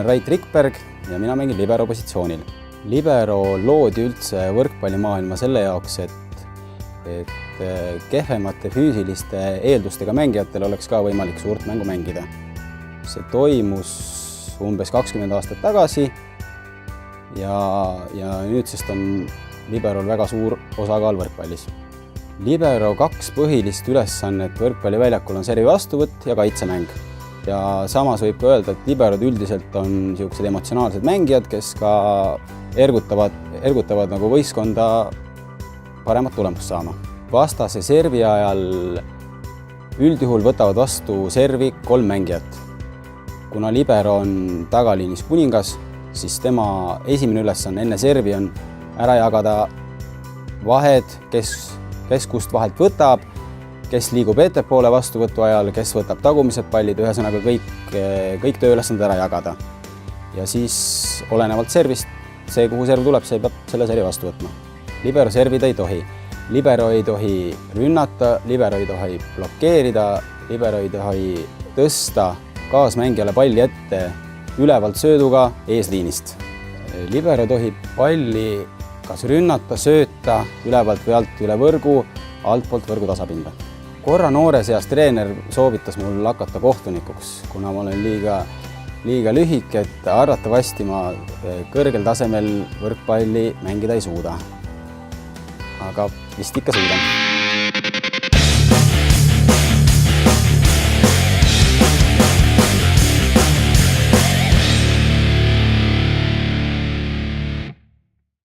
olen Rait Rikberg ja mina mängin libero positsioonil. Libero loodi üldse võrkpallimaailma selle jaoks, et kehvemate füüsiliste eeldustega mängijatel oleks ka võimalik suurt mängu mängida. See toimus umbes 20 aastat tagasi ja nüüdsest on liberol väga suur osakaal võrkpallis. Libero 2 põhilist ülesannet võrkpalliväljakul on servi vastuvõtt ja kaitsemäng. Ja samas võib ka öelda, et liberod üldiselt on niisugused emotsionaalsed mängijad, kes ka ergutavad nagu võistkonda paremat tulemust saama. Vastase servi ajal üldjuhul võtavad vastu servi 3 mängijat. Kuna libero on tagaliinis kuningas, siis tema esimene ülesanne enne servi on ära jagada vahed, kes kust vahelt võtab, kes liigub ettepoole vastuvõtu ajal, kes võtab tagumised pallid, ühesõnaga kõik tööülesanded ära jagada. Ja siis olenevalt servist, see kuhu serv tuleb, see peab selle servi vastu võtma. Libero servida ei tohi. Libero ei tohi rünnata, libero ei tohi blokeerida, libero ei tohi tõsta kaasmängijale palli ette ülevalt sööduga eesliinist. Libero tohib palli kas rünnata, sööta ülevalt või alt üle võrgu, altpoolt võrgu tasapinda. Korra noores eas treener soovitas mul hakata kohtunikuks, kuna ma olen liiga lühike, et arvatavasti ma kõrgel tasemel võrkpalli mängida ei suuda. Aga vist ikka suudan.